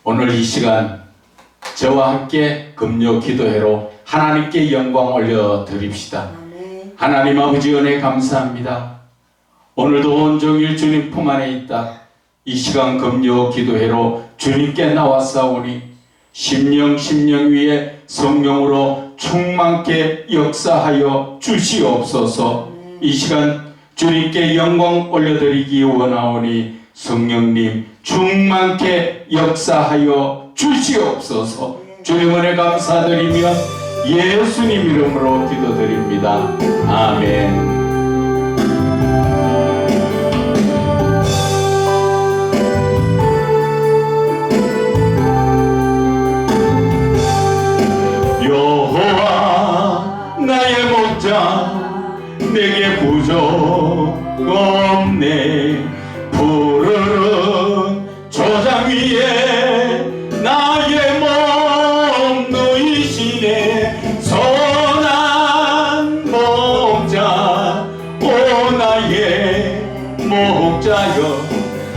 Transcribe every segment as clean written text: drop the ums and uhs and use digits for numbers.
오늘 이 시간 저와 함께 금요 기도회로 하나님께 영광 올려드립시다. 하나님 아버지 은혜 감사합니다. 오늘도 온종일 주님 품 안에 있다. 이 시간 금요 기도회로 주님께 나왔사오니 심령 위에 성령으로 충만케 역사하여 주시옵소서. 이 시간 주님께 영광 올려드리기 원하오니 성령님 충만케 역사하여 주시옵소서. 주님 은혜 감사드리며 예수님 이름으로 기도드립니다. 아멘. 여호와 나의 목자 내게 부족 없네. 푸르른 초장 위에 나의 몸 누이시네. 선한 목자 오 나의 목자여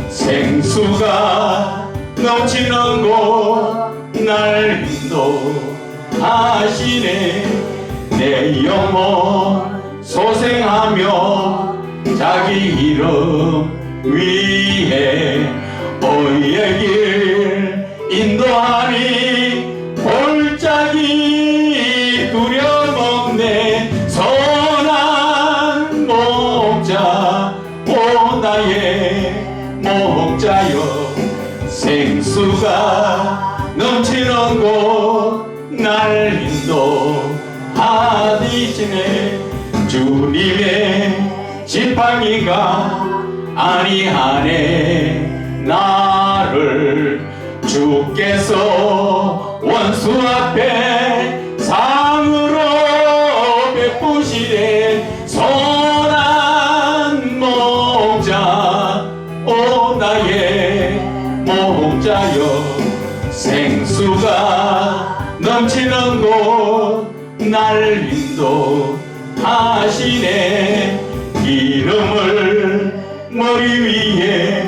생수가 넘치는 곳 날 인도하시네. 내 영혼 소생하며 자기 이름 위에 의의 길 인도하니 골짜기 두려움없네. 선한 목자 오 나의 목자여 생수가 넘치는 곳 날 인도하시네. 주님의 지팡이가 아니하네. 나를 주께서 원수 앞에 상으로 베푸시네. 선한 목자 오 나의 목자여 생수가 넘치는 곳 날 인도하시네. 기름을 머리 위에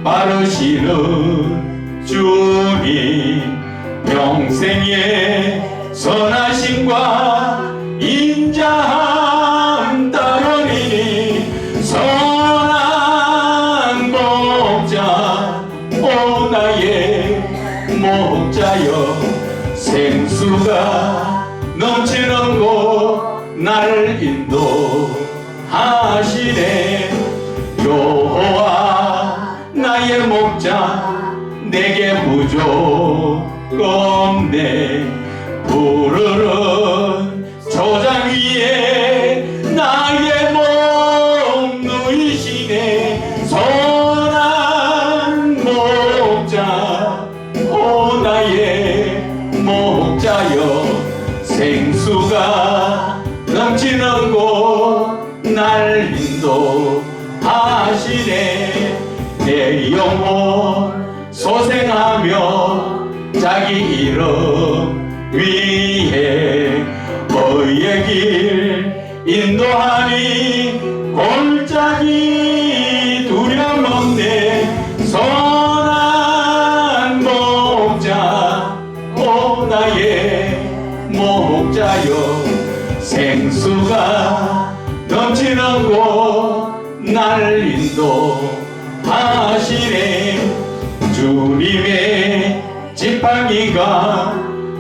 바르시는 주님 평생의 선하심과 인자함 따르니. 선한 목자 오 나의 목자여 생수가 넘치는 곳 날 인도하시네. 여호와 나의 목자 내게 부족 없네. 푸르른 초장 위에 나의 몸 누이시네. 선한 목자 오 나의 목자여 생수가 넘치는 곳 날 인도하시네. 내 영혼 소생하며 자기 이름 위에 의의 길 인도하니 골짜기 두려움 없네. 선한 목자 오 나의 목자여 생수가 넘치는 곳 날 인도하시네. 주님의 지팡이가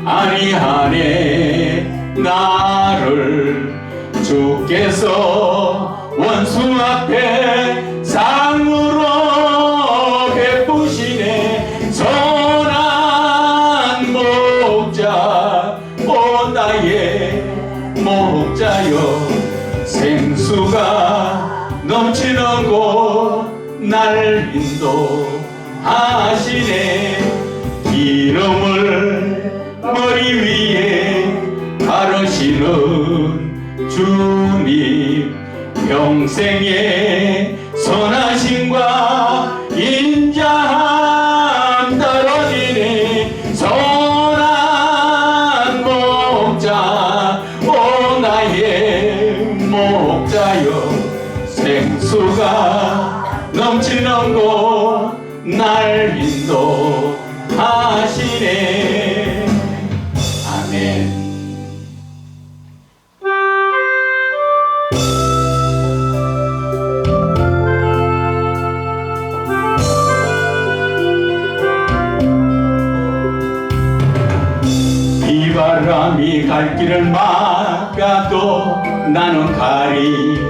아니하네. 나를 주께서 원수 앞에 상으로 베푸시네. 선한 목자 오 나의 목자여 생수가 넘치는 곳 날 인도하시네. 기름을 머리 위에 바르시는 주님 평생의 선하심과 인자함 따르니. 선한 목자 오 나의 목자여 생수가 넘치는 곳 날 인도하시네. 하시네. 아멘. 비바람이 갈 길을 막아도 나는 가리,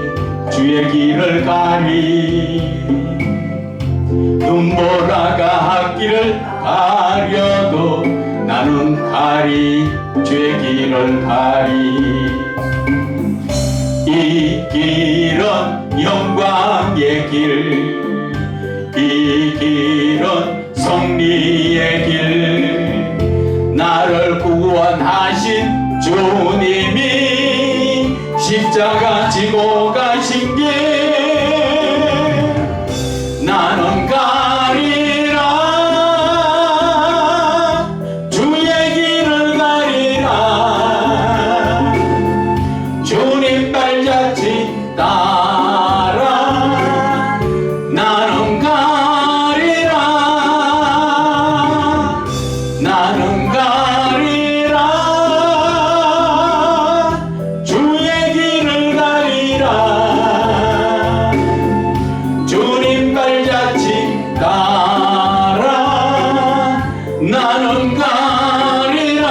주의 길을 가리. 눈보라가 앞길을 가려도 나는 가리, 주의 길을 가리. 이 길은 영광의 길, 이 길은 승리의 길. 나를 구원하신 주님이 십자가 지고 가신 길, 나는 가리라, 주의 길을 가리라. 주님 발자취 따라 나는 가리라, 나는 가리라, 주의 길을 가리라. 주님 발자취 따라 나는 가리라.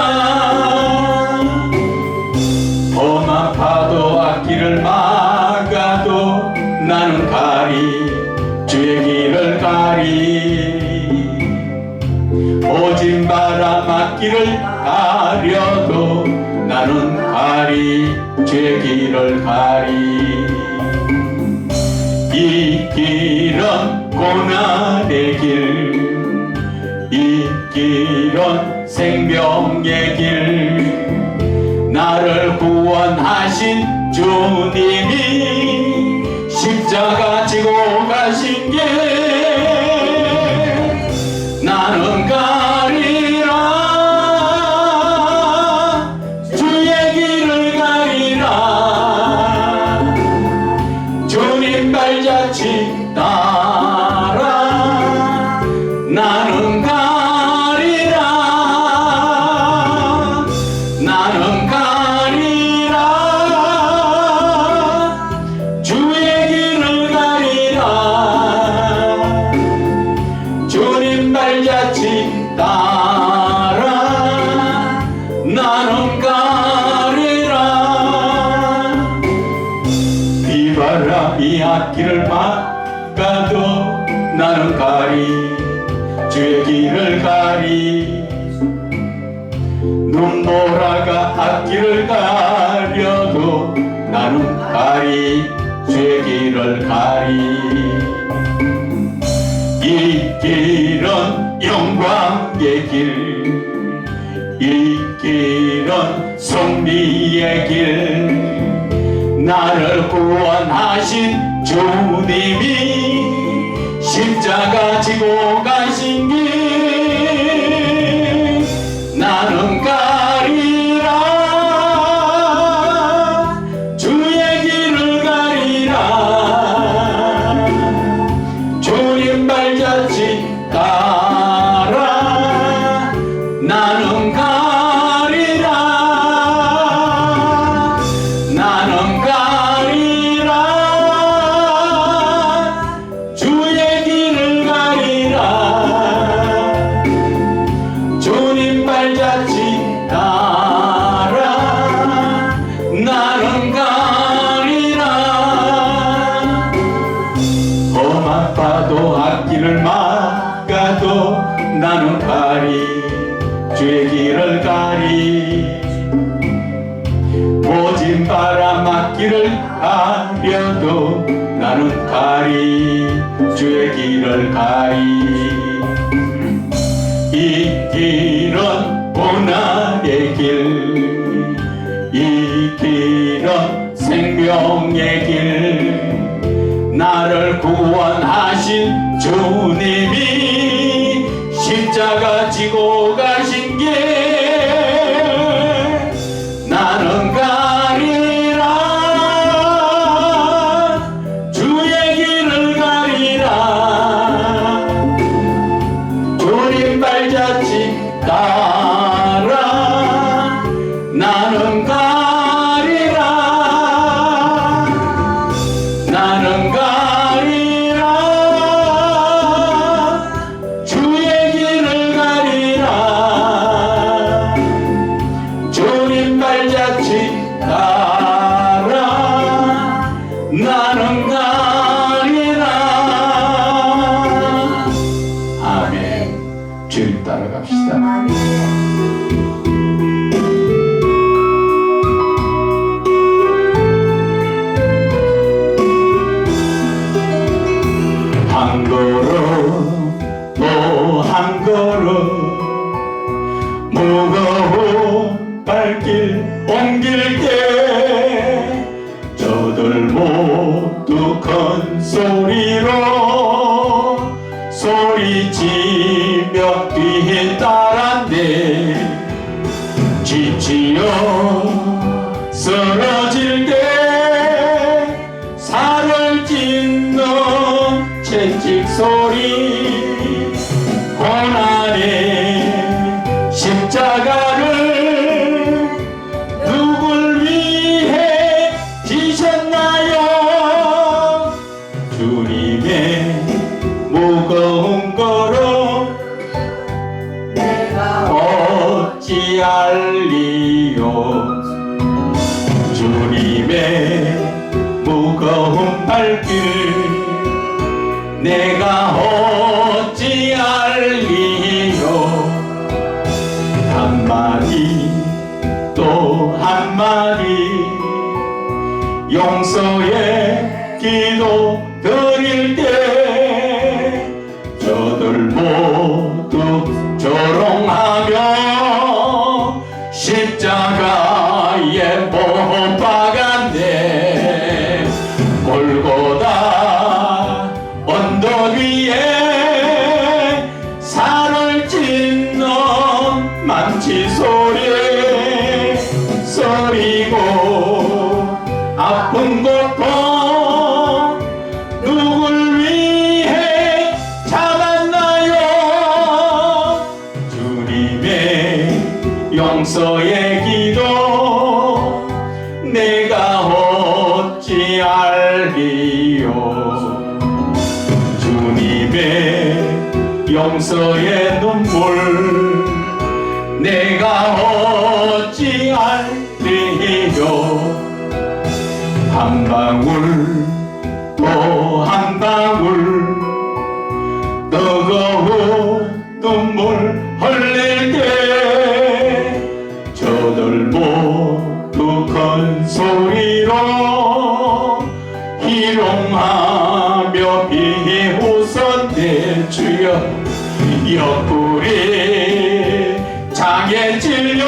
험한 파도 앞길을 막아도 나는 가리, 주의 길을 가리. 오진 바람 앞길을 가려도 나는 가리, 주의 길을 가리. 이 길은 고난의 길, 이 길은 생명의 길. 나를 구원하신 주님이 십자가 지고 가신 길, 나는 가리라, 주의 길을 가리라. 주님 발자취 따라 나는 가리라, 나는 가리라, 주의 길을 가리라. 주님 발자취 따라 나는 가리라. 비바람이 앞길을 막아도 나는 가리, 주의 길을 가리. 눈보라가 앞길을 가려도 나는 가리, 주의 길을 가리. 이 길은 영광의 길, 이 길은 승리의 길. 나를 구원하신 주님이 십자가 지고 가신 길, 나는 가리라, 주의 길을 가리라. 주님 발자취 따라 나는 가리라, 나는 가리라, 주의 길을 가리라. 주님 발자취 따라 나는 가리라. 험한 파도 앞길을 막아도 나는 가리, 주의 길을 가리. 모진 바람 앞길을 가려도 나는 가리, 주의 길을 가리. 이 길은 고난의 길, 이 길은 생명의 길. 나를 구원하신 주님이 십자가 지고 가신 길, 나는 가리라, 주의 길을 가리라. 주님 발자취 따라 나는 가리라 나는 가리라 주의 길을 가리라 주님 발자취 따라 나는 가리라 아멘. 주님 따라갑시다. 한 걸음 또 한 걸음 무거운 발길 옮길 때 저들 모두 큰 소리로 소리치며 뒤따랐네 지치어 쓰러질 때 살을 찢는 채찍 소리 고난의 십자가를 누굴 위해 지셨나요 주님의 무거운 걸음 내가 어찌할리요 주님의 무거운 발길 내가 어찌할리요 한마디 또 한마디 용서의 기도 드릴 때 저들 모두 조롱하며 십자가에 못 박았네 골고다 언덕 위에 살을 찢는 망치 소리 소리고 아픈 고통 누굴 위해 참았나요 주님의 용서의 기도 내가 어찌할리요 주님의 용서의 눈물 내가 어찌할리요 한 방울 또 한 방울 뜨거운 눈물 흘릴 때 저들 모두 큰 소리로 희롱하며 비웃었네 주여 옆구리 장에 찔려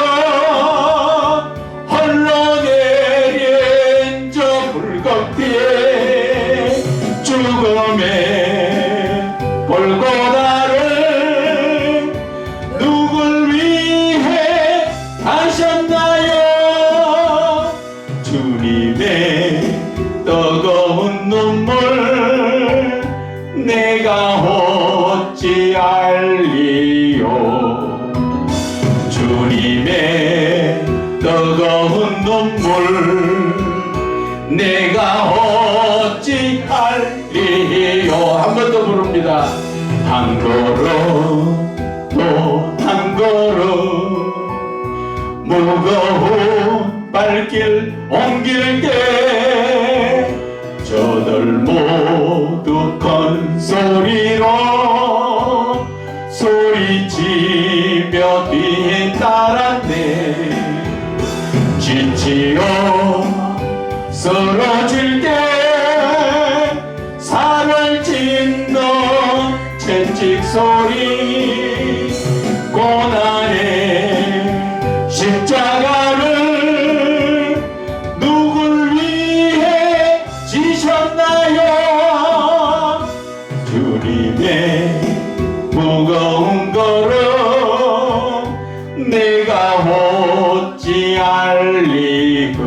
홀로 내린 저 불겁디에 죽음의 골고다를 누굴 위해 하셨나요 주님의 뜨거운 눈물 내가 어찌할리요 주님의 뜨거운 눈물 내가 어찌할리요 한 번 더 부릅니다 한 걸음 또 한 걸음 무거운 발길 옮길 때 저들 모두 큰 소리로 소리치며 뒤따랐네 지치어 쓰러질 때 살을 찢는 채찍 소리 고난의 십자가를 누굴 위해 지셨나요 주님의 무거운 걸음 내가 어찌할리고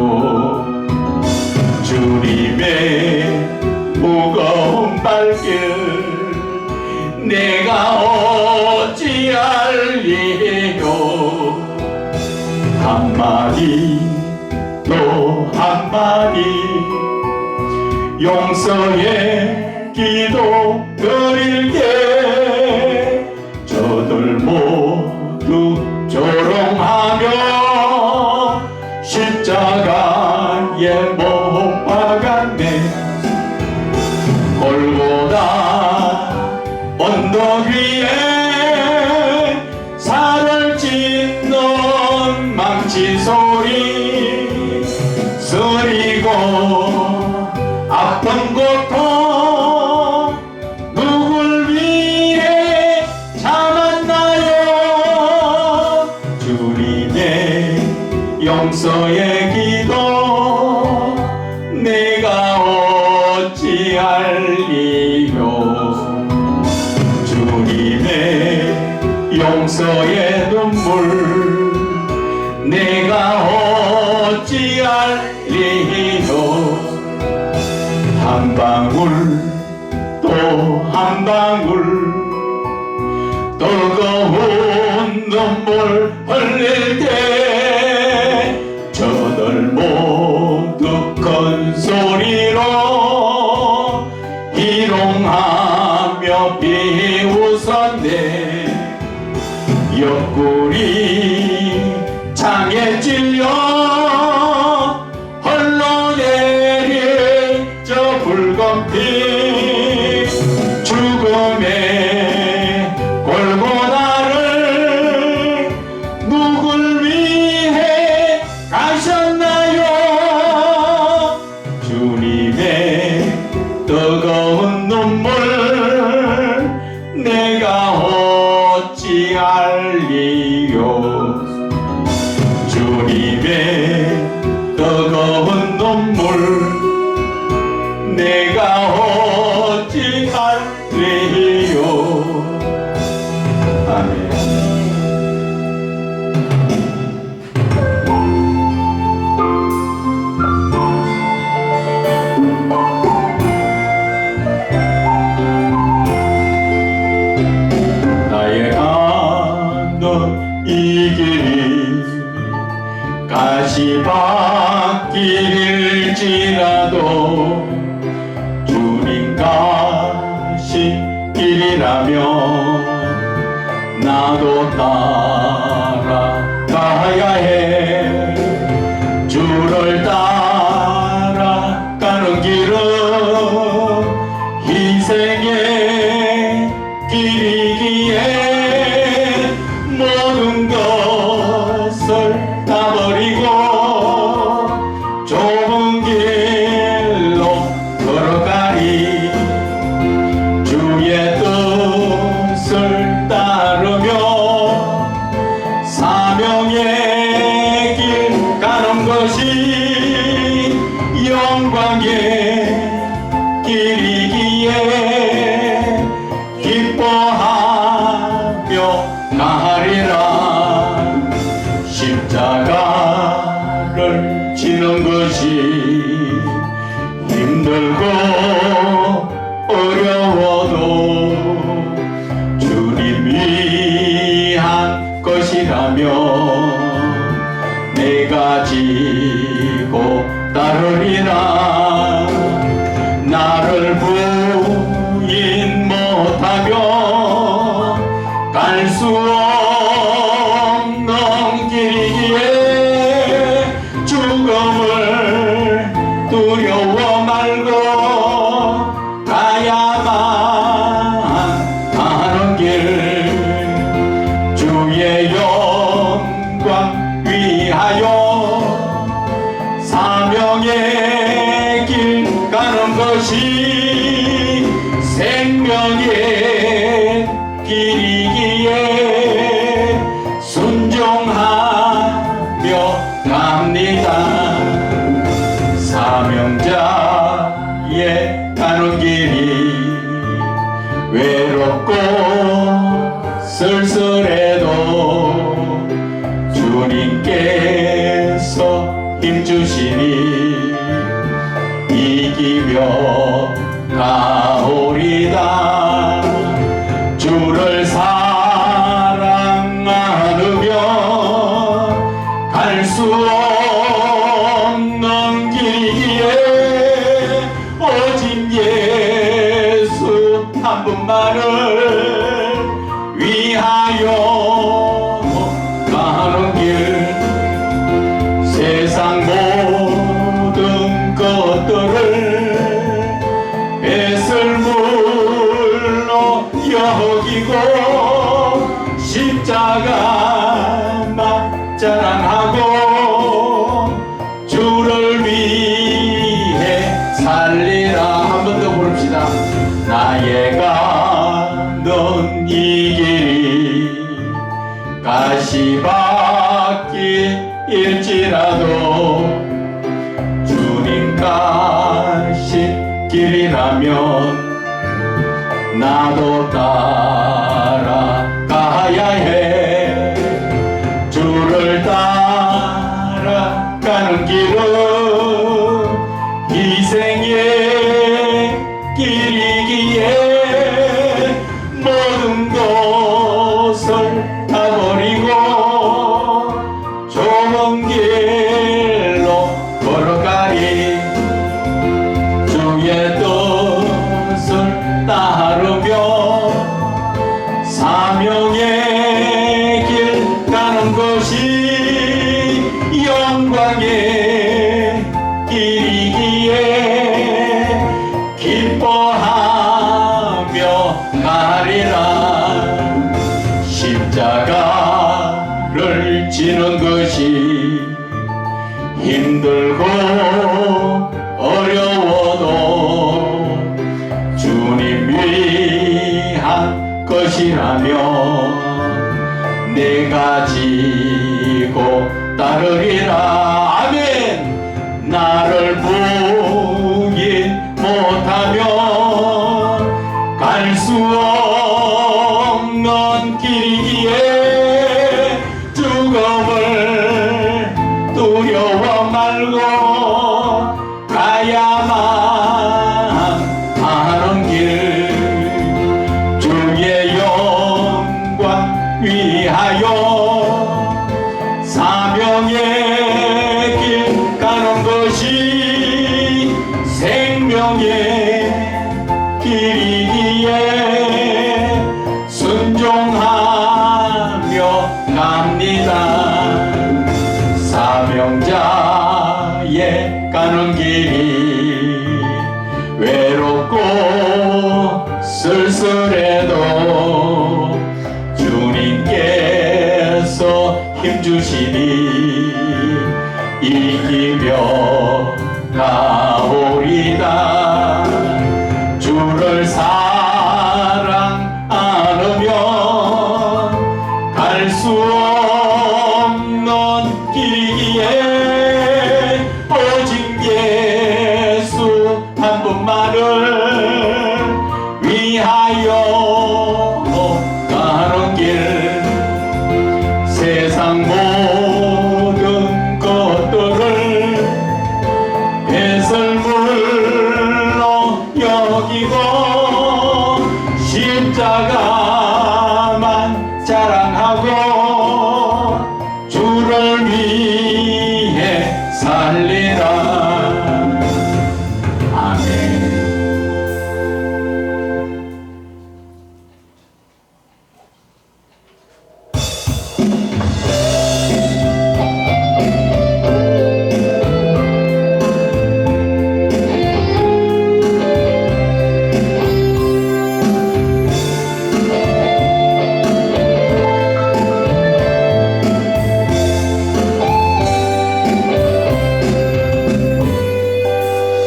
주님의 무거운 발길 내가 어찌할리요 한마디 또 한마디 용서의 기도 드릴게. 저들 모두 조롱하며 십자가에 못 박았네. 골고다 언덕 위에 살을 찢는 망치 소리 쓰리고 아픈 고통 누굴 위해 참았나요? 주님의 용서의 기도 내가 어찌할리요. 주님의 용서의 눈물 내가 어찌할리요. 한 방울 또 한 방울 뜨거운 눈물 흘릴 때 저들 모두 큰 소리로 희롱하며 비웃었네. 옆구리 창에 찔려 흘러내릴 저 붉은 피 죽음의 골고다를 누굴 위해 가셨나요? 주님의 뜨거운 눈물 내가 어찌할리요. 주님의 뜨거운 눈물 내가 어찌할리요. 아멘. 나의 가는 이 길이 가시밭길일지라도 주님 가신 길이라면 나도 따라가야 해. 주를 따라가는 길은 희생의 길이기에 모든 것을 다 버리고 좁은 길로 걸어가리. 주의 뜻을 따르며 사명의 길 가는 것이 영광의 길이기에 기뻐하며 나가리라. 십자가를 지는 것이 힘들고 어려워도 주님 위한 것이라면 내가 지고 따르리라. 나를 부인 못하며 갈 수 없는 길이기에 죽음을 두려워 말고 가야만 하는 길. 주의 영광 위하여 사명의 길 가는 것이 생명의 길이기에 순종하며 갑니다. 사명자의 가는 길이 외롭고 쓸쓸해도 주님께서 힘주시니 이기며 가오리다. 주를 사랑 않으며 갈 가야만 자랑하고 주를 위해 살리라. 한 번 더 부릅시다. 나의 가는 이 길이 가시밭길일지라도 주님 가신 길이라면 나도 따라가야 해. 주를 따라가는 길은 희생의 길이기에 모든 것을 다 버리고 좋은 길로 걸어가리. 주의 뜻을 따르며 사명의 길 가는 것이 영광의 길이기에 기뻐하며 가리라. 십자가를 지는 것이 힘들고 어려워도 주님 위한 것이라며 내가 지고 따르리라. 아멘. 나를 보긴 못하면 갈 수 없는 길이기에 죽음을 두려워 말고 가야만 하는 길. 주의 영광 위하여 사명의 길 가는 것이 생명의 길이기에 순종하며 갑니다. 사명자의 가는 길이 외롭고 쓸쓸해도 주님께서 힘주시니 이기며 가오리다. 주를 사랑 안으면 갈 수 없는 길이기에 오직 예수 한 분만을 위하여 가는 길. 세상 모든 것들을 배설물로 여기고 십자가만 자랑하고 주를 위해 살리라. 아멘.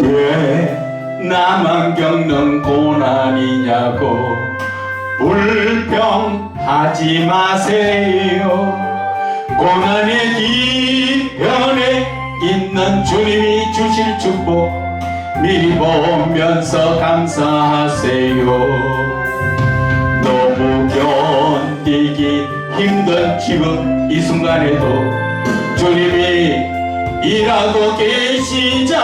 왜 나만 겪는 고난이냐고 불평하지 마세요. 고난의 뒤편에 있는 주님이 주실 축복 미리 보면서 감사하세요. 너무 견디기 힘든 지금 이 순간에도 주님이 일하고 계시잖아요.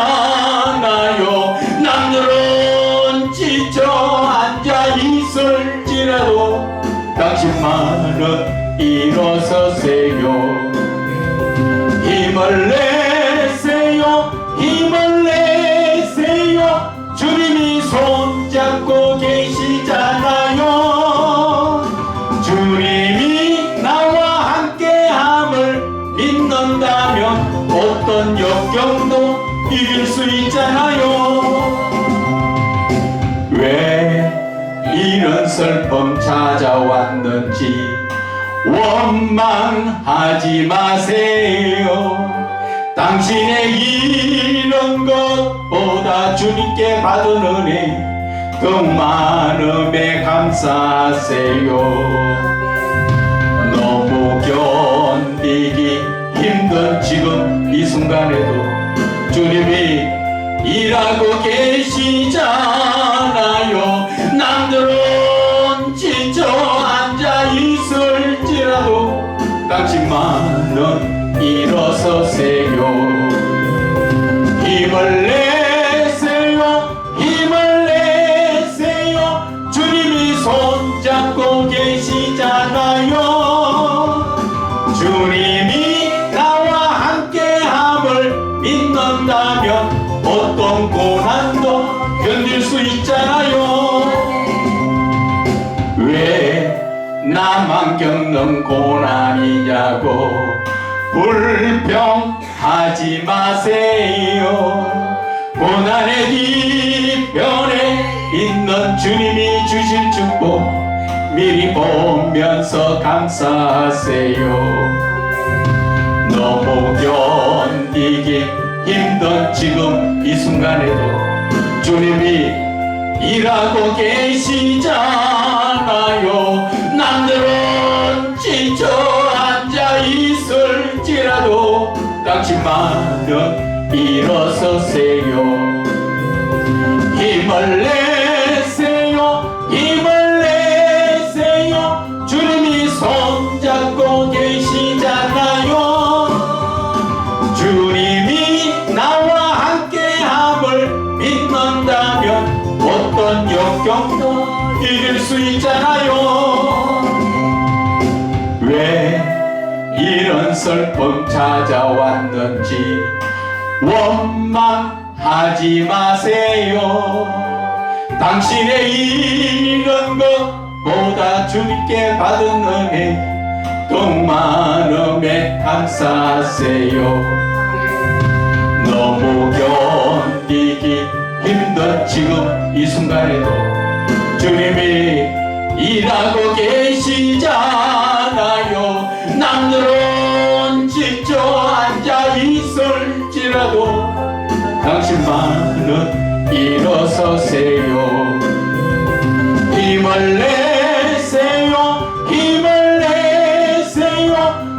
남들은 지쳐 앉아 있을지라도 당신만은 일어서세요. 힘을 내세요. 힘을 내세요. 주님이 손잡고 계시잖아요. 주님이 나와 함께함을 믿는다면 어떤 역경도 이길 수 있잖아요. 왜 이런 슬픔 찾아왔는지 원망하지 마세요. 당신의 이런 것보다 주님께 받은 은혜 더 많음에 감사하세요. 너무 견디기 힘든 지금 이 순간에도 주님이 일하고 계시잖아요. 남들은 지쳐 앉아 있을지라도 당신만은 일어서세요. 힘을 내세요. 힘을 내세요. 주님이 손잡고 계시잖아요. 주님이 나와 함께함을 믿는다면 어떤 고난도 견딜 수 있잖아요. 왜 나만 겪는 고난이냐고 불평하지 마세요. 고난의 뒤편에 있는 주님이 주실 축복 미리 보면서 감사하세요. 너무 견디기 힘든 지금 이 순간에도 주님이 일하고 계시잖아요. 남들은 지쳐 앉아 있을지라도 당신만은 일어서세요. 힘을 내세요. 힘을 내세요. 주님이 손잡고 계시잖아요. 주님이 나와 함께함을 믿는다면 어떤 역경도 이길 수 있잖아요. 왜 이런 슬픔 찾아왔는지 원망하지 마세요. 당신의 이런 것보다 주님께 받은 은혜 더 많음에 감사하세요. 너무 견디기 힘든 지금 이 순간에도 주님이 일하고 계시잖아요. 남들은 지쳐 앉아 있을지라도 당신만은 일어서세요. 힘을 내세요. 힘을 내세요.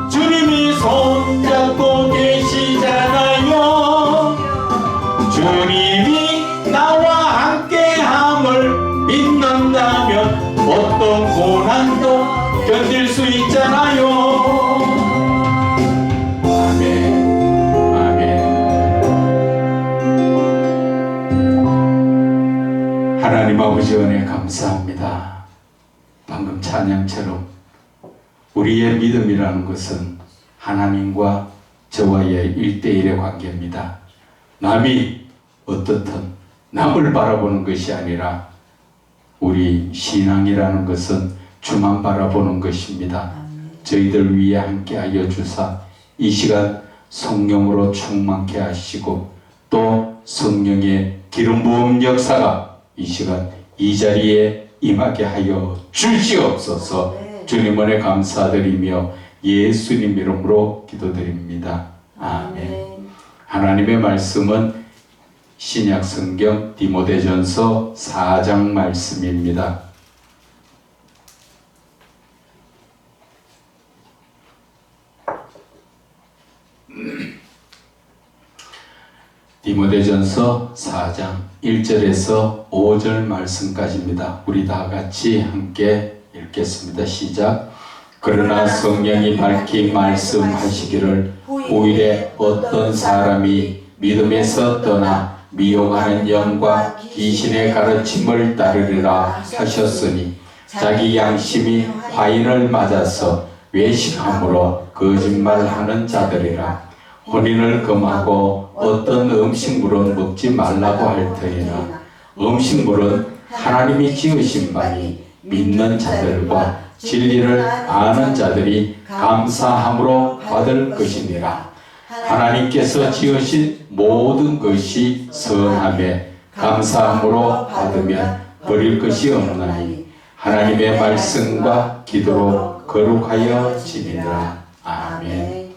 주님이 손잡고 계시잖아요. 주님이 나와 함께함을 믿는다면 어떤 고난도 견딜 수 있잖아요. 아멘. 아멘. 하나님 아버지 은혜 감사합니다. 방금 찬양처럼 우리의 믿음이라는 것은 하나님과 저와의 1대1의 관계입니다. 남이 어떻든 남을 바라보는 것이 아니라 우리 신앙이라는 것은 주만 바라보는 것입니다. 저희들 위해 함께하여 주사 이 시간 성령으로 충만케 하시고 또 성령의 기름 부음 역사가 이 시간 이 자리에 임하게 하여 주시옵소서. 주님 은혜 감사드리며 예수님 이름으로 기도드립니다. 아멘. 하나님의 말씀은 신약 성경 디모데전서 4장 말씀입니다. 디모데전서 4장 1절에서 5절 말씀까지입니다. 우리 다 같이 함께 읽겠습니다. 시작. 그러나 성령이 밝히 말씀하시기를 후일에 어떤 사람이 믿음에서 떠나 미용하는 영과 귀신의 가르침을 따르리라 하셨으니 자기 양심이 화인을 맞아서 외식함으로 거짓말하는 자들이라. 혼인을 금하고 어떤 음식물은 먹지 말라고 할 터이나 음식물은 하나님이 지으신 바니 믿는 자들과 진리를 아는 자들이 감사함으로 받을 것이니라. 하나님께서 지으신 모든 것이 선함에 감사함으로 받으면 버릴 것이 없나니 하나님의 말씀과 기도로 거룩하여 지니라. 아멘.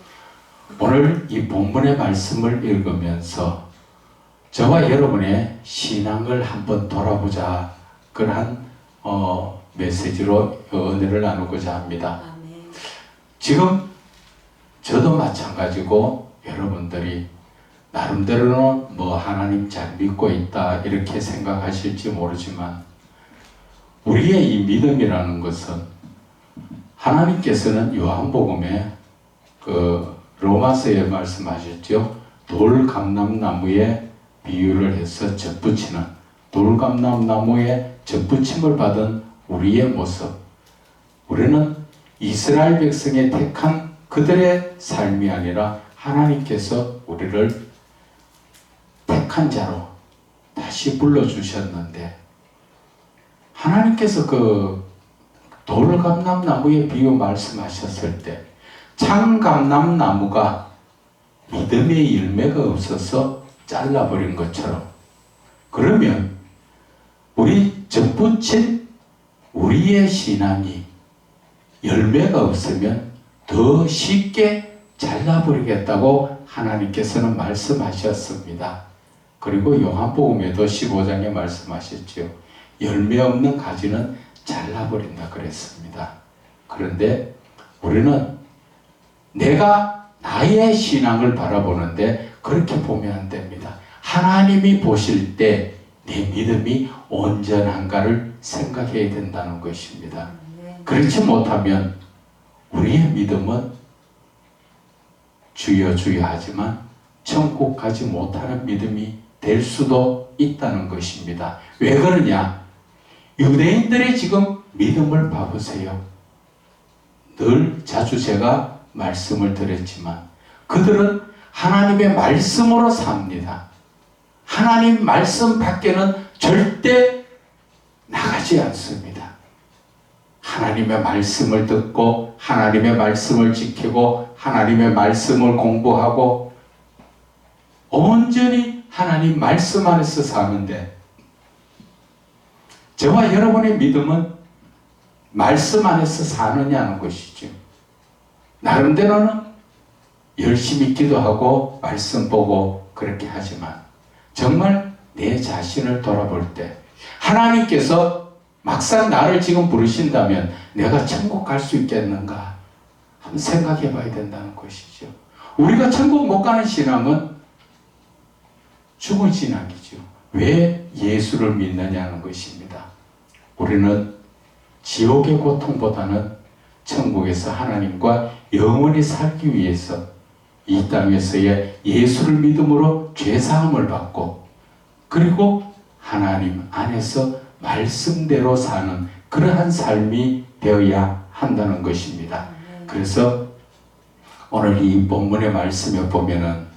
오늘 이 본문의 말씀을 읽으면서 저와 여러분의 신앙을 한번 돌아보자, 그러한 메시지로 은혜를 나누고자 합니다. 지금 저도 마찬가지고 여러분들이 나름대로는 하나님 잘 믿고 있다 이렇게 생각하실지 모르지만, 우리의 이 믿음이라는 것은 하나님께서는 요한복음에 로마서에 말씀하셨죠. 돌감람나무에 비유를 해서 접붙이는, 돌감람나무에 접붙임을 받은 우리의 모습, 우리는 이스라엘 백성의 택한 그들의 삶이 아니라 하나님께서 우리를 택한 자로 다시 불러주셨는데, 하나님께서 돌감람나무의 비유 말씀하셨을 때 참감람나무가 믿음의 열매가 없어서 잘라버린 것처럼, 그러면 우리 접붙인 우리의 신앙이 열매가 없으면 더 쉽게 잘라버리겠다고 하나님께서는 말씀하셨습니다. 그리고 요한복음에도 15장에 말씀하셨죠. 열매 없는 가지는 잘라버린다 그랬습니다. 그런데 우리는 내가 나의 신앙을 바라보는데 그렇게 보면 안 됩니다. 하나님이 보실 때 내 믿음이 온전한가를 생각해야 된다는 것입니다. 그렇지 못하면 우리의 믿음은 주여 주여 하지만 천국 가지 못하는 믿음이 될 수도 있다는 것입니다. 왜 그러냐? 유대인들의 지금 믿음을 봐보세요. 늘 자주 제가 말씀을 드렸지만 그들은 하나님의 말씀으로 삽니다. 하나님 말씀 밖에는 절대 나가지 않습니다. 하나님의 말씀을 듣고 하나님의 말씀을 지키고 하나님의 말씀을 공부하고 온전히 하나님 말씀 안에서 사는데, 저와 여러분의 믿음은 말씀 안에서 사느냐는 것이죠. 나름대로는 열심히 기도하고 말씀 보고 그렇게 하지만 정말 내 자신을 돌아볼 때 하나님께서 막상 나를 지금 부르신다면 내가 천국 갈 수 있겠는가 한번 생각해 봐야 된다는 것이죠. 우리가 천국 못 가는 신앙은 죽은 신앙이죠. 왜 예수를 믿느냐는 것입니다. 우리는 지옥의 고통보다는 천국에서 하나님과 영원히 살기 위해서 이 땅에서의 예수를 믿음으로 죄사함을 받고 그리고 하나님 안에서 말씀대로 사는 그러한 삶이 되어야 한다는 것입니다. 그래서 오늘 이 본문의 말씀에 보면은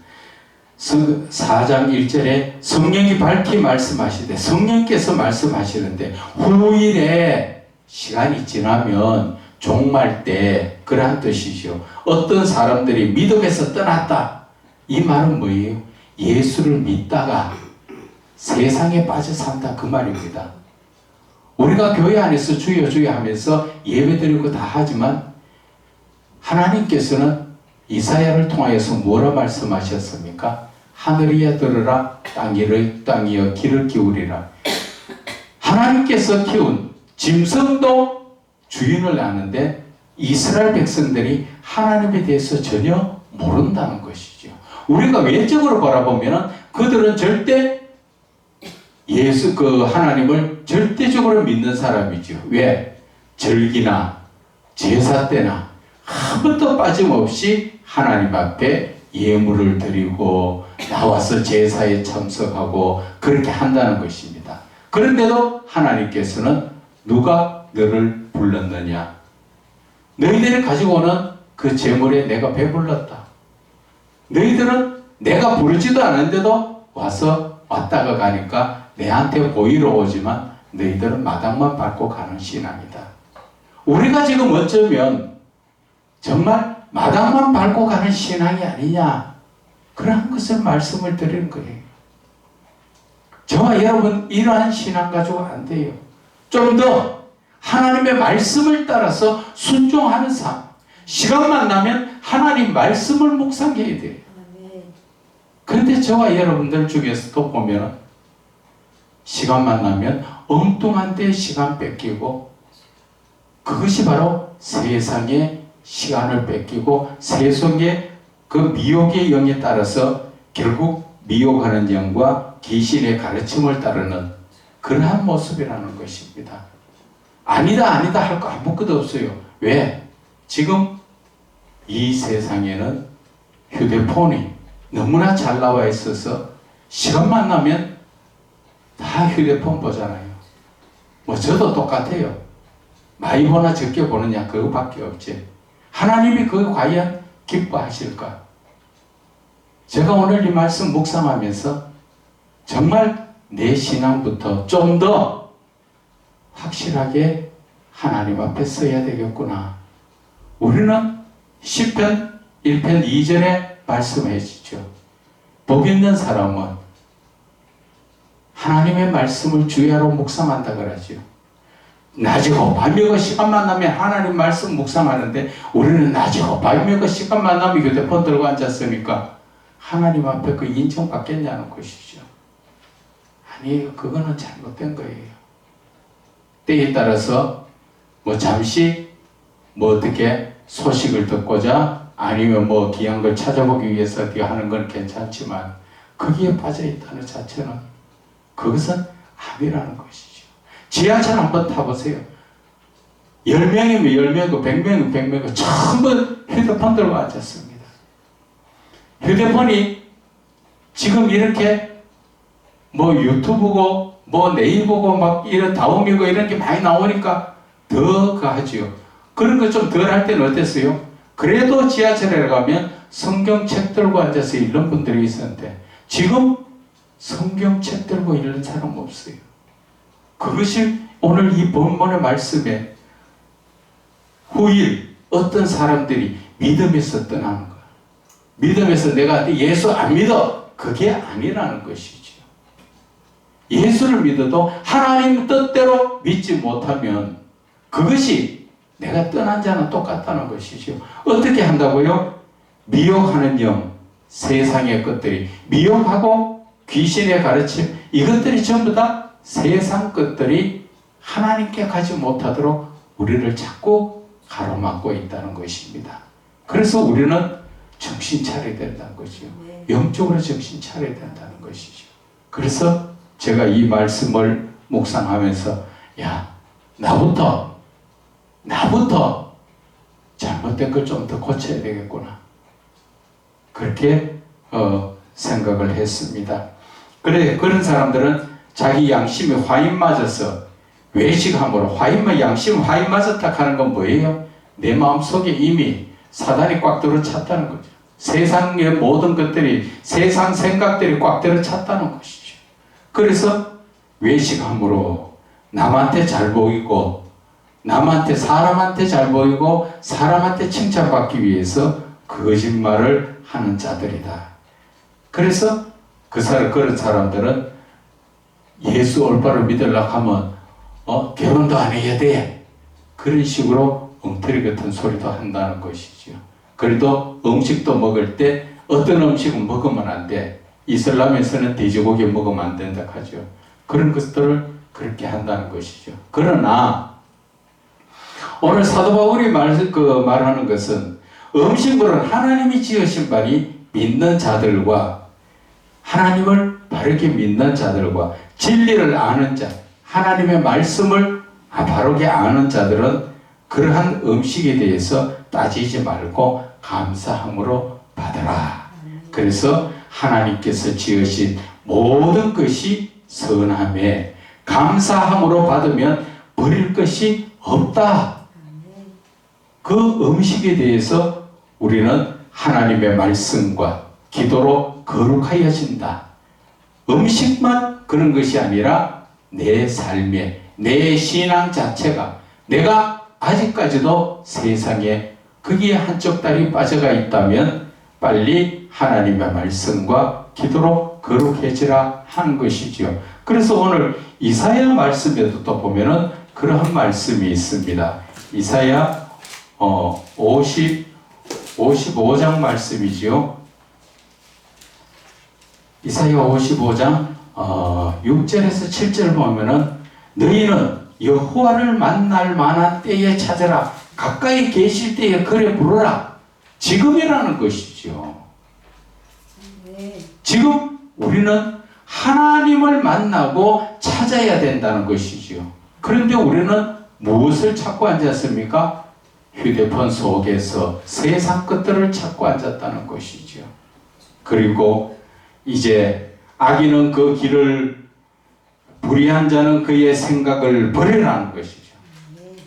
4장 1절에 성령이 밝히 말씀하시되, 성령께서 말씀하시는데 후일에 시간이 지나면 종말 때 그러한 뜻이죠. 어떤 사람들이 믿음에서 떠났다. 이 말은 뭐예요? 예수를 믿다가 세상에 빠져 산다 그 말입니다. 우리가 교회 안에서 주여 주여 하면서 예배드리고 다 하지만 하나님께서는 이사야를 통하여서 뭐라 말씀하셨습니까? 하늘이여 들으라, 땅이여 귀를 기울이라. 하나님께서 키운 짐승도 주인을 아는데 이스라엘 백성들이 하나님에 대해서 전혀 모른다는 것이죠. 우리가 외적으로 바라보면 그들은 절대 하나님을 절대적으로 믿는 사람이죠. 왜? 절기나 제사 때나 한 번도 빠짐없이 하나님 앞에 예물을 드리고 나와서 제사에 참석하고 그렇게 한다는 것입니다. 그런데도 하나님께서는 누가 너를 불렀느냐? 너희들이 가지고 오는 그 재물에 내가 배불렀다. 너희들은 내가 부르지도 않은데도 왔다가 가니까 내한테 보이러 오지만 너희들은 마당만 밟고 가는 신앙이다. 우리가 지금 어쩌면 정말 마당만 밟고 가는 신앙이 아니냐, 그러한 것을 말씀을 드리는 거예요. 저와 여러분 이러한 신앙 가지고 안 돼요. 좀 더 하나님의 말씀을 따라서 순종하는 삶. 시간만 나면 하나님 말씀을 묵상해야 돼요. 그런데 저와 여러분들 중에서도 보면 시간만 나면 엉뚱한 데 시간 뺏기고, 그것이 바로 세상의 시간을 뺏기고 세상의 그 미혹의 영에 따라서 결국 미혹하는 영과 귀신의 가르침을 따르는 그러한 모습이라는 것입니다. 아니다 아니다 할 거 아무것도 없어요. 왜? 지금 이 세상에는 휴대폰이 너무나 잘 나와 있어서 시간만 나면 다 휴대폰 보잖아요. 뭐 저도 똑같아요. 많이 보나 적게 보느냐 그거밖에 없지. 하나님이 그거 과연 기뻐하실까? 제가 오늘 이 말씀 묵상하면서 정말 내 신앙부터 좀 더 확실하게 하나님 앞에 서야 되겠구나. 우리는 시편 1편 2절에 말씀해 주죠. 복 있는 사람은 하나님의 말씀을 주야로 묵상한다 그러죠. 낮이고 밤이고 시간만 나면 하나님 말씀 묵상하는데 우리는 낮이고 밤이고 시간만 나면 휴대폰 들고 앉았으니까 하나님 앞에 그 인정받겠냐는 것이죠. 아니, 그거는 잘못된 거예요. 때에 따라서 뭐 잠시 뭐 어떻게 소식을 듣고자 아니면 뭐 귀한 걸 찾아보기 위해서 어떻게 하는 건 괜찮지만 거기에 빠져 있다는 자체는 그것은 아니라는 것이죠. 지하철 한번 타보세요. 10명이면 10명이고 100명이면 100명이고 전부 휴대폰 들고 앉았습니다. 휴대폰이 지금 이렇게 뭐 유튜브고 뭐 네이버고 막 이런 다음이고 이런 게 많이 나오니까 더 가하지요. 그런 거 좀 덜 할 때는 어땠어요? 그래도 지하철에 가면 성경책 들고 앉아서 읽는 분들이 있었는데 지금 성경책 들고 읽는 사람 없어요. 그것이 오늘 이 본문의 말씀에 후일 어떤 사람들이 믿음에서 떠나는 거야. 믿음에서 내가 예수 안 믿어. 그게 아니라는 것이죠. 예수를 믿어도 하나님 뜻대로 믿지 못하면 그것이 내가 떠난 자는 똑같다는 것이죠. 어떻게 한다고요? 미혹하는 영, 세상의 것들이 미혹하고 귀신의 가르침, 이것들이 전부 다 세상 것들이 하나님께 가지 못하도록 우리를 자꾸 가로막고 있다는 것입니다. 그래서 우리는 정신 차려야 된다는 것이죠. 영적으로 정신 차려야 된다는 것이죠. 그래서 제가 이 말씀을 묵상하면서 나부터 잘못된 걸 좀 더 고쳐야 되겠구나. 그렇게 생각을 했습니다. 그런 사람들은 자기 양심이 화인 맞아서 외식함으로 양심 화인 맞았다 하는 건 뭐예요? 내 마음속에 이미 사단이 꽉 들어찼다는 거죠. 세상의 모든 것들이, 세상 생각들이 꽉 들어찼다는 것이죠. 그래서 외식함으로 남한테 잘 보이고, 사람한테 잘 보이고, 사람한테 칭찬받기 위해서 거짓말을 하는 자들이다. 그래서 그런 사람들은 예수 올바로 믿으려고 하면 결혼도 안 해야 돼. 그런 식으로 엉터리 같은 소리도 한다는 것이죠. 그래도 음식도 먹을 때 어떤 음식은 먹으면 안 돼. 이슬람에서는 돼지고기 먹으면 안 된다 하죠. 그런 것들을 그렇게 한다는 것이죠. 그러나 오늘 사도 바울이 말하는 것은 음식물은 하나님이 지으신 바니 믿는 자들과 하나님을 바르게 믿는 자들과 진리를 아는 자, 하나님의 말씀을 바르게 아는 자들은 그러한 음식에 대해서 따지지 말고 감사함으로 받으라. 그래서 하나님께서 지으신 모든 것이 선함에 감사함으로 받으면 버릴 것이 없다. 그 음식에 대해서 우리는 하나님의 말씀과 기도로 거룩하여진다. 음식만 그런 것이 아니라 내 삶에, 내 신앙 자체가, 내가 아직까지도 세상에 거기에 한쪽 다리 빠져가 있다면 빨리 하나님의 말씀과 기도로 거룩해지라 하는 것이지요. 그래서 오늘 이사야 말씀에도 또 보면은 그러한 말씀이 있습니다. 이사야 55장 말씀이지요. 이사야 55장 6절에서 7절 보면은 너희는 여호와를 만날 만한 때에 찾으라. 가까이 계실 때에 그래 부르라. 지금이라는 것이죠. 지금 우리는 하나님을 만나고 찾아야 된다는 것이지요. 그런데 우리는 무엇을 찾고 앉았습니까? 휴대폰 속에서 세상 것들을 찾고 앉았다는 것이지요. 그리고 이제 악인은 그 길을, 불의한 자는 그의 생각을 버리라는 것이죠.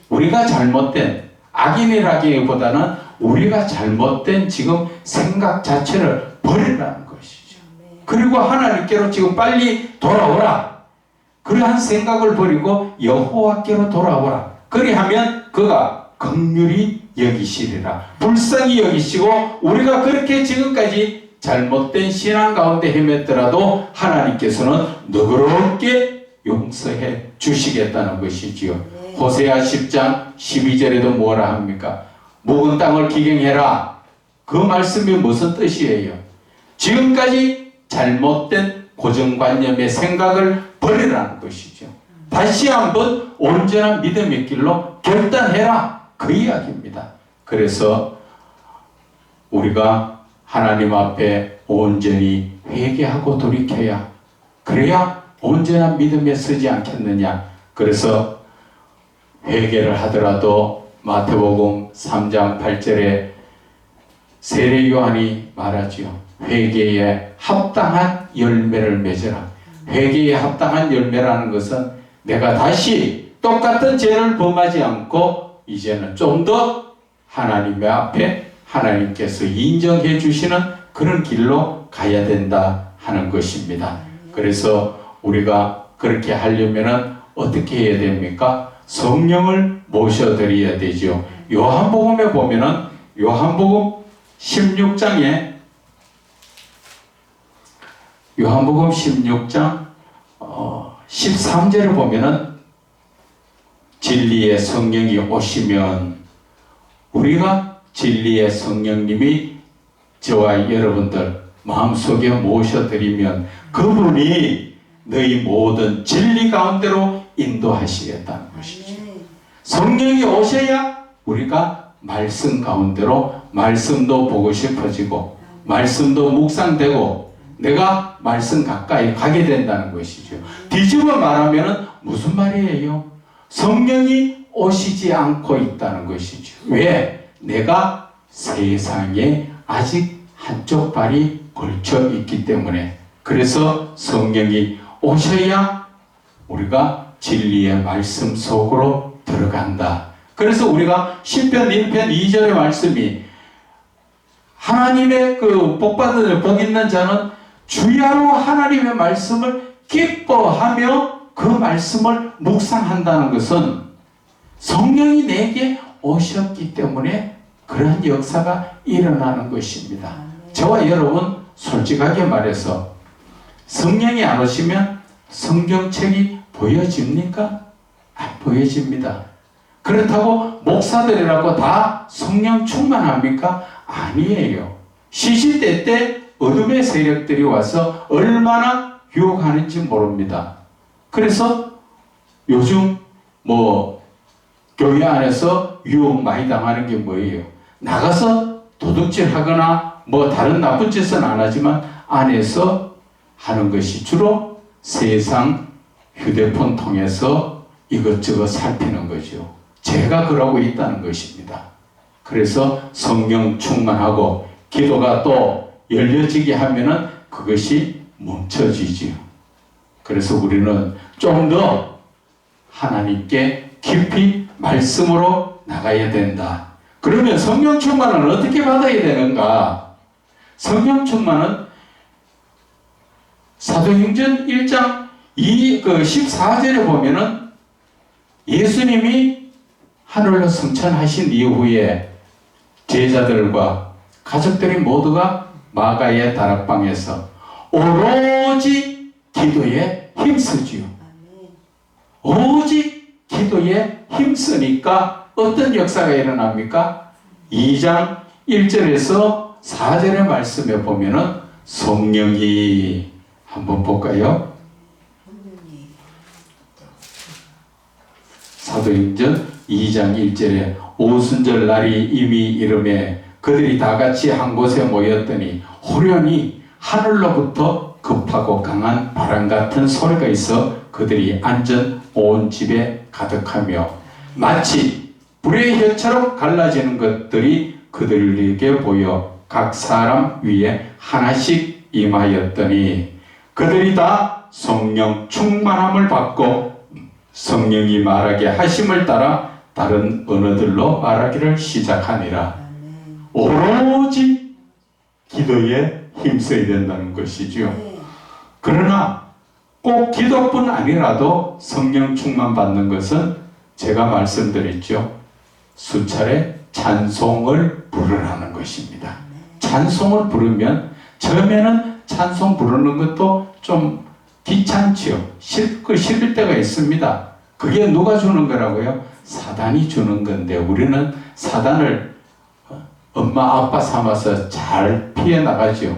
우리가 잘못된, 악인이라기보다는 우리가 잘못된 지금 생각 자체를 버리라는 것이죠. 그리고 하나님께로 지금 빨리 돌아오라. 그러한 생각을 버리고 여호와께로 돌아오라. 그리하면 그가 긍휼히 여기시리라. 불쌍히 여기시고, 우리가 그렇게 지금까지 잘못된 신앙 가운데 헤맸더라도 하나님께서는 너그럽게 용서해 주시겠다는 것이지요. 호세아 10장 12절에도 뭐라 합니까? 묵은 땅을 기경해라. 그 말씀이 무슨 뜻이에요? 지금까지 잘못된 고정관념의 생각을 버리라는 것이죠. 다시 한번 온전한 믿음의 길로 결단해라. 그 이야기입니다. 그래서 우리가 하나님 앞에 온전히 회개하고 돌이켜야, 그래야 온전한 믿음에 서지 않겠느냐. 그래서 회개를 하더라도 마태복음 3장 8절에 세례 요한이 말하지요. 회개에 합당한 열매를 맺으라. 회개에 합당한 열매라는 것은 내가 다시 똑같은 죄를 범하지 않고 이제는 좀 더 하나님의 앞에 하나님께서 인정해 주시는 그런 길로 가야 된다 하는 것입니다. 그래서 우리가 그렇게 하려면 어떻게 해야 됩니까? 성령을 모셔드려야 되죠. 요한복음에 보면은 요한복음 16장 13절을 보면은 진리의 성령이 오시면, 우리가 진리의 성령님이 저와 여러분들 마음속에 모셔드리면 그분이 너희 모든 진리 가운데로 인도하시겠다는 것이죠. 성령이 오셔야 우리가 말씀 가운데로 말씀도 보고 싶어지고 말씀도 묵상되고 내가 말씀 가까이 가게 된다는 것이죠. 뒤집어 말하면 무슨 말이에요? 성령이 오시지 않고 있다는 것이죠. 왜? 내가 세상에 아직 한쪽 발이 걸쳐 있기 때문에. 그래서 성령이 오셔야 우리가 진리의 말씀 속으로 들어간다. 그래서 우리가 시편 1편 2절의 말씀이 하나님의 그 복받은 복 있는 자는 주야로 하나님의 말씀을 기뻐하며 그 말씀을 묵상한다는 것은 성령이 내게 오셨기 때문에 그러한 역사가 일어나는 것입니다. 저와 여러분 솔직하게 말해서 성령이 안 오시면 성경책이 보여집니까? 안 보여집니다. 그렇다고 목사들이라고 다 성령 충만합니까? 아니에요. 시시때 때 어둠의 세력들이 와서 얼마나 유혹하는지 모릅니다. 그래서 요즘 교회 안에서 유혹 많이 당하는 게 뭐예요? 나가서 도둑질 하거나 다른 나쁜 짓은 안 하지만 안에서 하는 것이 주로 세상 휴대폰 통해서 이것저것 살피는 거죠. 제가 그러고 있다는 것입니다. 그래서 성령 충만하고 기도가 또 열려지게 하면은 그것이 멈춰지지요. 그래서 우리는 좀 더 하나님께 깊이 말씀으로 나가야 된다. 그러면 성령 충만은 어떻게 받아야 되는가? 성령 충만은 사도행전 1장 14절에 보면은 예수님이 하늘로 승천하신 이후에 제자들과 가족들이 모두가 마가의 다락방에서 오로지 기도에 힘쓰지요. 오직 기도에 힘쓰니까 어떤 역사가 일어납니까? 2장 1절에서 4절의 말씀에 보면은 성령이 한번 볼까요? 사도행전 2장 1절에 오순절 날이 이미 이르매 그들이 다 같이 한 곳에 모였더니 호련히 하늘로부터 급하고 강한 바람 같은 소리가 있어 그들이 앉은 온 집에 가득하며 마치 불의 혀처럼 갈라지는 것들이 그들에게 보여 각 사람 위에 하나씩 임하였더니 그들이 다 성령 충만함을 받고 성령이 말하게 하심을 따라 다른 언어들로 말하기를 시작하니라. 오로지 기도에 힘써야 된다는 것이지요. 그러나 꼭 기도뿐 아니라도 성령 충만 받는 것은 제가 말씀드렸죠. 수차례 찬송을 부르라는 것입니다. 찬송을 부르면 처음에는 찬송 부르는 것도 좀 귀찮지요. 싫을 때가 있습니다. 그게 누가 주는 거라고요? 사단이 주는 건데 우리는 사단을 엄마 아빠 삼아서 잘 피해 나가죠.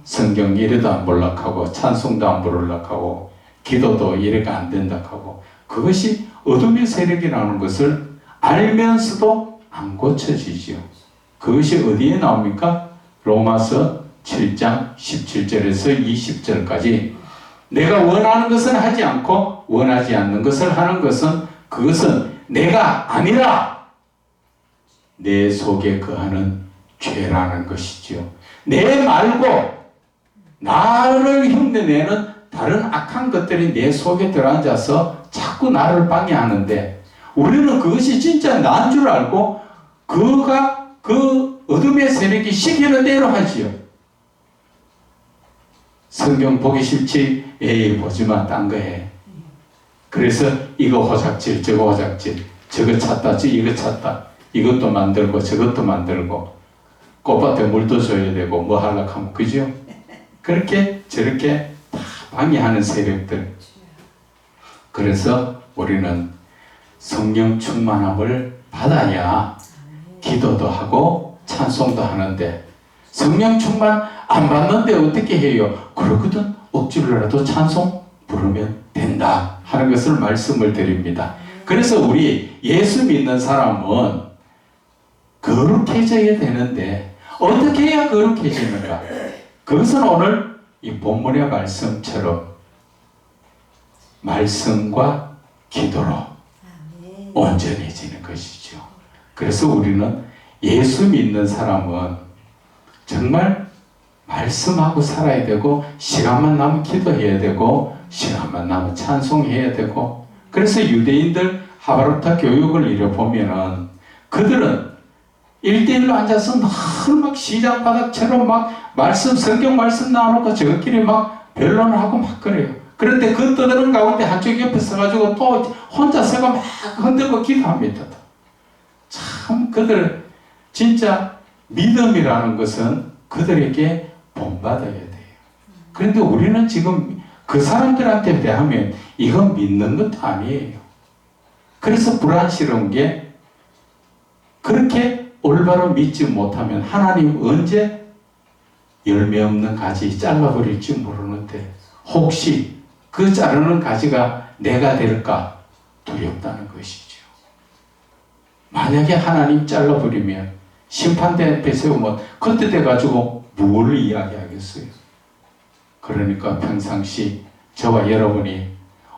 성경 이래도 안 볼락하고 찬송도 안 부르락하고 기도도 이래가 안 된다하고 그것이 어둠의 세력이라는 것을 알면서도 안 고쳐지지요. 그것이 어디에 나옵니까? 로마서 7장 17절에서 20절까지 내가 원하는 것은 하지 않고 원하지 않는 것을 하는 것은 그것은 내가 아니라 내 속에 거하는 죄라는 것이지요. 내 말고 나를 흉내내는 다른 악한 것들이 내 속에 들어앉아서 자꾸 나를 방해하는데 우리는 그것이 진짜 난 줄 알고 그가 그 어둠의 세력이 시키는 대로 하지요. 성경 보기 싫지? 에이 보지마 딴 거 해. 그래서 이거 호작질 저거 호작질 저거 찾다 이거 찾다 이것도 만들고 저것도 만들고 꽃밭에 물도 줘야 되고 뭐 하려고 하면 그죠? 그렇게 저렇게 다 방해하는 세력들. 그래서 우리는 성령 충만함을 받아야 기도도 하고 찬송도 하는데 성령 충만 안 받는데 어떻게 해요? 그러거든 억지로라도 찬송 부르면 된다 하는 것을 말씀을 드립니다. 그래서 우리 예수 믿는 사람은 거룩해져야 되는데 어떻게 해야 거룩해지는가? 그것은 오늘 이 본문의 말씀처럼 말씀과 기도로 온전해지는 것이죠. 그래서 우리는 예수 믿는 사람은 정말 말씀하고 살아야 되고 시간만 나면 기도해야 되고 시간만 나면 찬송해야 되고 그래서 유대인들 하바르타 교육을 이뤄보면은 그들은 1대1로 앉아서 늘 막 시장 바닥처럼 막 성경 말씀 나오고 저것끼리 막 변론을 하고 막 그래요. 그런데 그 떠드는 가운데 한쪽 옆에 서가지고 또 혼자 서가 막 흔들고 기도합니다. 참 그들 진짜 믿음이라는 것은 그들에게 본받아야 돼요. 그런데 우리는 지금 그 사람들한테 대하면 이건 믿는 것도 아니에요. 그래서 불안스러운 게 그렇게 올바로 믿지 못하면 하나님 언제 열매 없는 가지 잘라버릴지 모르는데 혹시 그 자르는 가지가 내가 될까 두렵다는 것이죠. 만약에 하나님 잘라버리면 심판대 앞에 세우면 그때 돼가지고 뭘 이야기하겠어요. 그러니까 평상시 저와 여러분이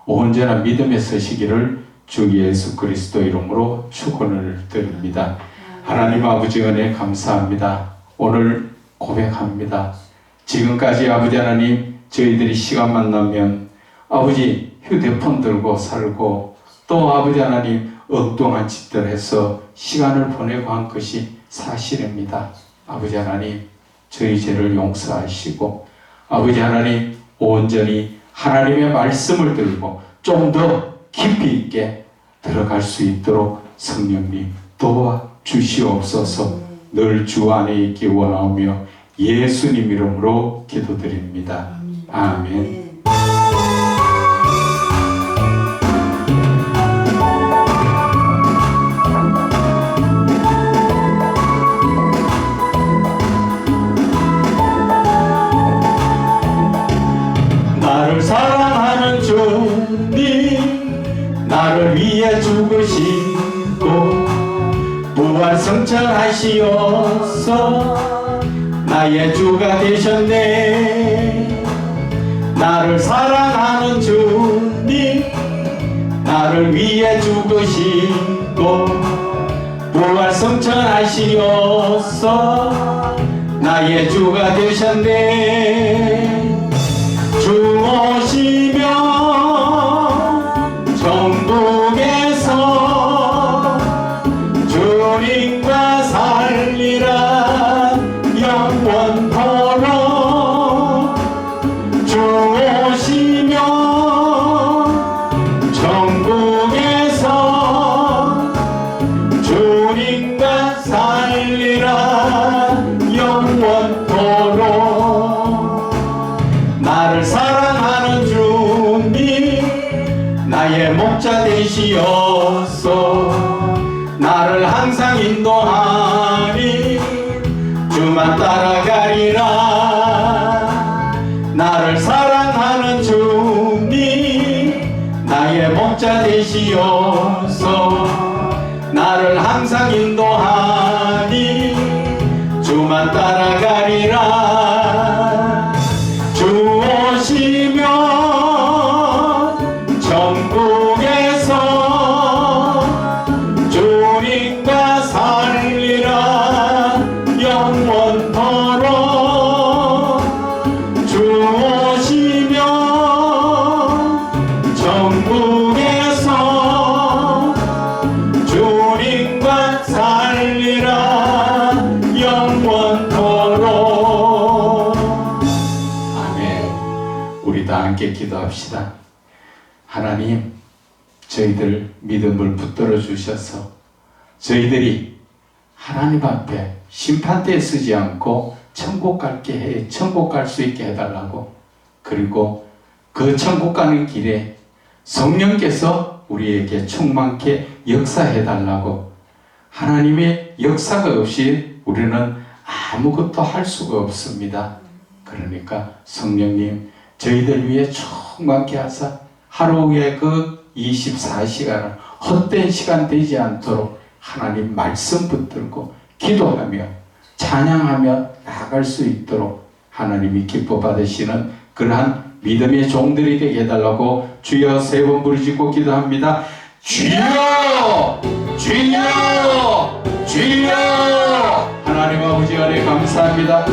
온전한 믿음에 서시기를 주 예수 그리스도 이름으로 축원을 드립니다. 하나님 아버지 은혜 감사합니다. 오늘 고백합니다. 지금까지 아버지 하나님 저희들이 시간만 나면 아버지 휴대폰 들고 살고 또 아버지 하나님 엉뚱한 짓들 해서 시간을 보내고 한 것이 사실입니다. 아버지 하나님 저희 죄를 용서하시고 아버지 하나님 온전히 하나님의 말씀을 들고 좀 더 깊이 있게 들어갈 수 있도록 성령님 도와주시옵소서. 늘 주 안에 있기 원하며 예수님 이름으로 기도드립니다. 아멘. 하시어서 나의 주가 되셨네. 나를 사랑하는 주님, 나를 위해 죽으시고 부활 성천하시어서 나의 주가 되셨네. 주 오시면 천국에서 주님과 살리라 영원토록. 주 오시면 천국에서 주님과 살리라 영원토록. 나를 사랑하는 주님, 나의 목자 되시어서 나를 항상 인도하니 주만 따라가리라. 나를 사랑하는 주님, 나의 목자 되시어서 나를 항상 인도하니 주만 따라가리라. 주 오시면 천국에서 주님과 살리라 영원토록. 주 오시면 천국에서 주님과 살리라 영원토록. 아멘. 우리 다 함께 기도합시다. 하나님, 저희들 믿음을 붙들어 주셔서 저희들이 하나님 앞에 심판대에 서지 않고 천국 갈 수 있게 해달라고. 그리고 그 천국 가는 길에 성령께서 우리에게 충만케 역사해달라고. 하나님의 역사가 없이 우리는 아무것도 할 수가 없습니다. 그러니까 성령님, 저희들 위해 충만케 하사 하루에 그 24시간을 헛된 시간 되지 않도록 하나님 말씀 붙들고 기도하며 찬양하며 나아갈 수 있도록 하나님이 기뻐 받으시는 그러한 믿음의 종들이 되게 해달라고 주여 세 번 부르짖고 기도합니다. 주여! 주여! 주여! 하나님 아버지 안에 감사합니다.